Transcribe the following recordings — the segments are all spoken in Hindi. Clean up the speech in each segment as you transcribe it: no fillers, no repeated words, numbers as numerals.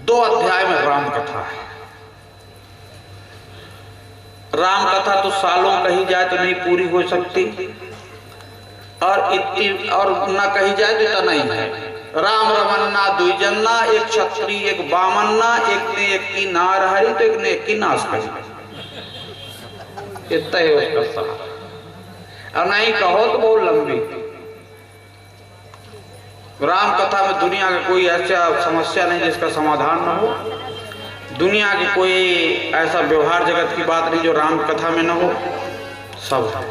2 अध्याय में राम कथा है। राम कथा तो सालों कही जाए तो नहीं पूरी हो सकती, और इतनी और ना कही जाए तो इतना नहीं है। राम रमन्ना दुईजन्ना, एक क्षत्रिय एक बामन्ना, एक ने एक की नार हरी तो एक ने एक की नाश करी। इतना ही उसका सार, और नहीं कहो तो बहुत लंबी। राम कथा में दुनिया का कोई ऐसा समस्या नहीं जिसका समाधान न हो, दुनिया की कोई ऐसा व्यवहार जगत की बात नहीं जो राम कथा में न हो, सब है।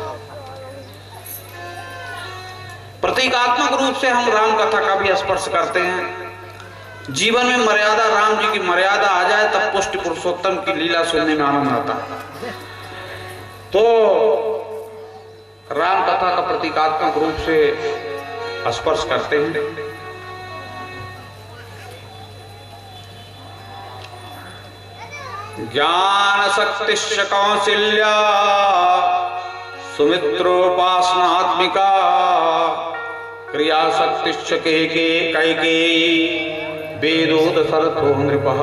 प्रतीकात्मक रूप से हम राम कथा का भी स्पर्श करते हैं। जीवन में मर्यादा, राम जी की मर्यादा आ जाए तब पुष्ट पुरुषोत्तम की लीला सुनने में आनंद आता है। तो राम कथा का प्रतीकात्मक रूप से स्पर्श करते हैं। ज्ञान शक्तिश्च कौशल्या सुमित्रोपासनात्मिका क्रिया शक्तिश्च कैकेयी वेदोदसरथो नृपः।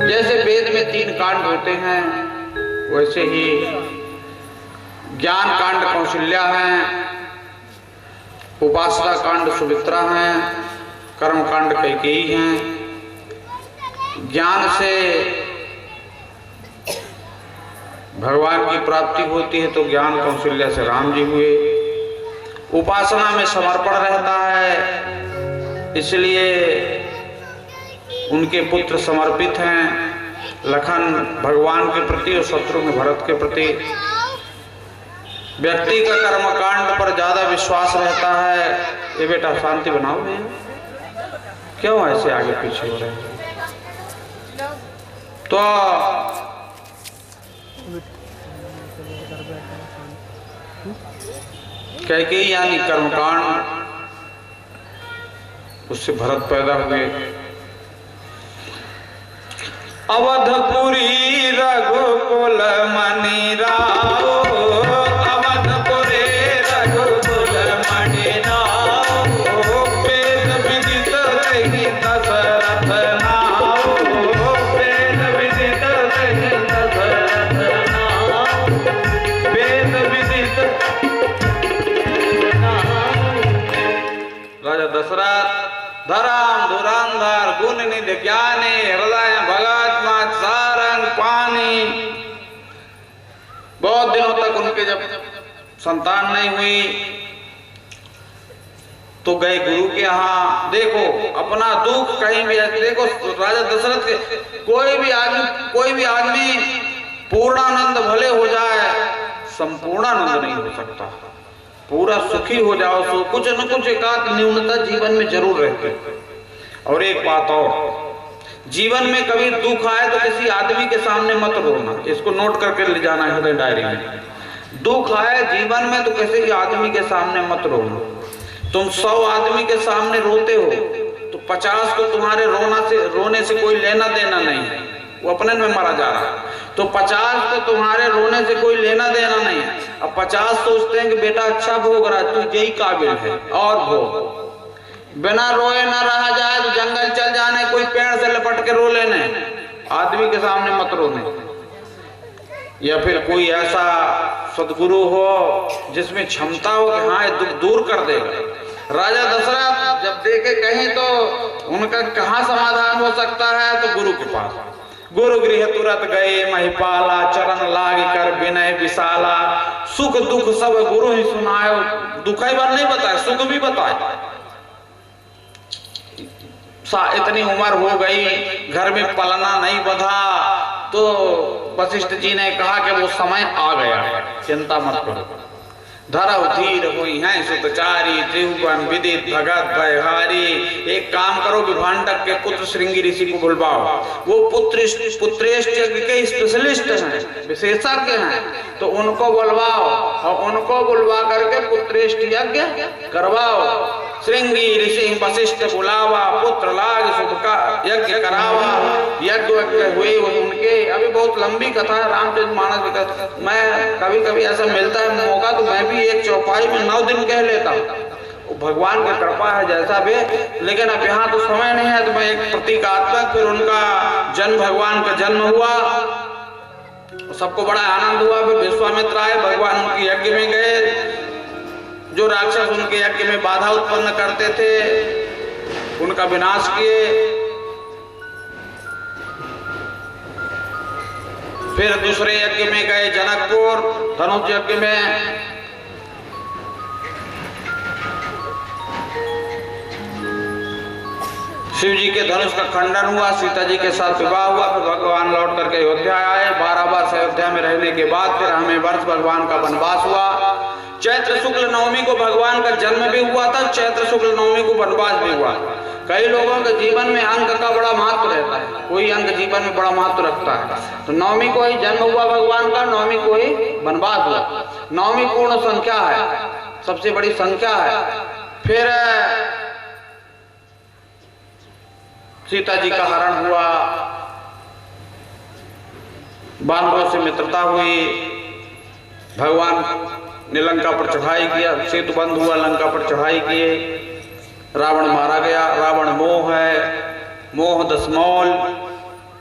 जैसे वेद में 3 कांड होते हैं, वैसे ही ज्ञान कांड कौशल्या है, उपासना कांड सुमित्रा है, कर्म कांड कैकेयी हैं। ज्ञान से भगवान की प्राप्ति होती है तो ज्ञान कौशल्या से राम जी हुए। उपासना में समर्पण रहता है, इसलिए उनके पुत्र समर्पित हैं, लखन भगवान के प्रति और शत्रुघ्न भरत के प्रति। व्यक्ति का कर्मकांड पर ज्यादा विश्वास रहता है। ये बेटा शांति बनाओ, क्यों ऐसे आगे पीछे हो रहे हैं? तो कैकेयी यानी कर्मकांड, उससे भरत पैदा हुए। अवधपुरी रघुकुल मणि राव, अवधपुरी रघुकुल मणि राव, वेद विदित रही दशरथ नाव, वेद विदित रही दशरथ नाव, वेद विदित। राजा दशरथ धराम धुरंधर गुण निधि ज्ञानी हृदय भगत मत सारंग पानी। बहुत दिनों तक उनके जब संतान नहीं हुई तो गए गुरु के यहाँ। देखो अपना दुख कहीं भी, देखो राजा दशरथ के कोई भी आदमी पूर्णानंद भले हो जाए, संपूर्णानंद नहीं हो सकता। पूरा सुखी हो जाओ तो कुछ न कुछ एकाध न्यूनता जीवन में जरूर रहती है। और एक बात और, जीवन में कभी दुख आए तो किसी आदमी के सामने मत रोना, इसको नोट करके ले जाना है हृदय डायरी में। दुख आए जीवन में तो किसी आदमी के सामने मत रोना। तुम 100 आदमी के सामने रोते हो तो 50 को तुम्हारे रोने से कोई लेना देना नहीं है, वो अपने में मारा जा रहा है। तो 50 तो तुम्हारे रोने से कोई लेना देना नहीं है। अब 50 सोचते हैं कि बेटा अच्छा भोग रहा है, तू यही काबिल है और भोग। बिना रोए ना रहा जाए तो जंगल चल जाने, कोई पेड़ से लपट के रो लेने, आदमी के सामने मत रोने। या फिर कोई ऐसा सदगुरु हो जिसमें क्षमता हो कि हाँ ये दुख दूर कर देगा। राजा दशरथ जब देखे कहीं तो उनका कहाँ समाधान हो सकता है, तो गुरु के पास। गुरु गृह तुरंत गए महिपाला, चरण लाग कर विनय विशाला, सुख दुख सब गुरु ही सुनाए। दुख ही बार नहीं बताए, सुख भी बताए। इतनी उम्र हो गई, घर में पलना नहीं बधा, तो वशिष्ठ जी ने कहा कि वो समय आ गया, चिंता मत करो। धरव धीर हुई हैं सुतचारी, त्रिभुवन विदित भगत भयहारी। एक काम करो, विभांडक के पुत्र श्रृंगी ऋषि को बुलवाओ, वो पुत्रेष्ट यज्ञ के स्पेशलिस्ट हैं, विशेषज्ञ हैं, तो उनको बुलवाओ और उनको बुलवा करके पुत्रेष्ट यज्ञ करवाओ। श्रृंगी ऋषि वशिष्ठ बुलावा, पुत्र लाग शुभ का यज्ञ करावा। यज्ञ हुए उनके। अभी बहुत लंबी कथा है रामचरितमानस की कथा। मैं कभी कभी ऐसा मिलता है मौका तो मैं भी एक चौपाई में 9 दिन कह लेता हूँ। भगवान की कृपा है जैसा भी, लेकिन अब यहाँ तो समय नहीं है, तो मैं एक प्रतीकात्मक, फिर उनका जन्म, भगवान का जन्म हुआ, सबको बड़ा आनंद हुआ। फिर विश्वामित्र आए, भगवान उनके यज्ञ में गए, जो राक्षस उनके यज्ञ में बाधा उत्पन्न करते थे उनका विनाश किए। फिर दूसरे यज्ञ में गए जनकपुर, धनुष यज्ञ में, शिव जी के धनुष का खंडन हुआ, सीता जी के साथ विवाह हुआ। फिर भगवान लौट करके अयोध्या आए। 12 वर्ष अयोध्या में रहने के बाद फिर हमें वर्ष भगवान का वनवास हुआ। चैत्र शुक्ल नवमी को भगवान का जन्म भी हुआ था, चैत्र शुक्ल नवमी को वनवास भी हुआ। कई लोगों के जीवन में अंक का बड़ा महत्व रहता है, कोई अंक जीवन में बड़ा महत्व रखता है, तो नवमी को ही जन्म हुआ भगवान का, नवमी को ही वनवास हुआ। नवमी पूर्ण संख्या है, सबसे बड़ी संख्या है। फिर सीता जी का हरण हुआ, बानरों से मित्रता हुई, भगवान ने लंका पर चढ़ाई किया, सेतु बंद हुआ, लंका पर चढ़ाई किए, रावण मारा गया। रावण मोह है, मोह दशमौल,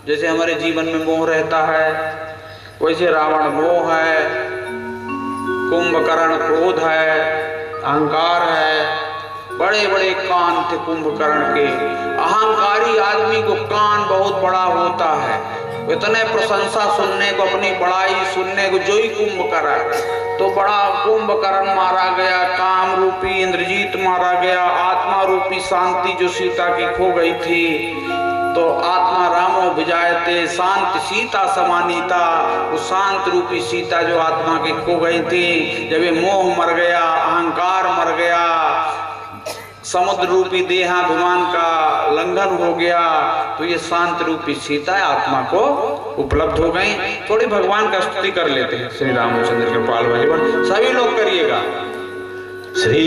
जैसे हमारे जीवन में मोह रहता है वैसे रावण मोह है, कुंभकर्ण क्रोध है, अहंकार है, बड़े बड़े कान थे कुंभकर्ण के। अहंकारी आदमी को कान बहुत बड़ा होता है, इतने प्रशंसा सुनने को, अपनी बड़ाई सुनने को, जो ही कुंभकर्ण, तो बड़ा कुंभकर्ण मारा गया, काम रूपी इंद्रजीत मारा गया, आत्मा रूपी शांति जो सीता की खो गई थी, तो आत्मा रामो विजायते शांति सीता समानीता, वो शांत रूपी सीता जो आत्मा की खो गई थी, जब ये मोह मर गया, अहंकार मर गया, समुद्र रूपी देहाभिमान का लंघन हो गया, तो ये शांत रूपी सीता आत्मा को उपलब्ध हो गई। थोड़ी भगवान का स्तुति कर लेते हैं, श्री रामचंद्र कृपाल भजन सभी लोग करिएगा। श्री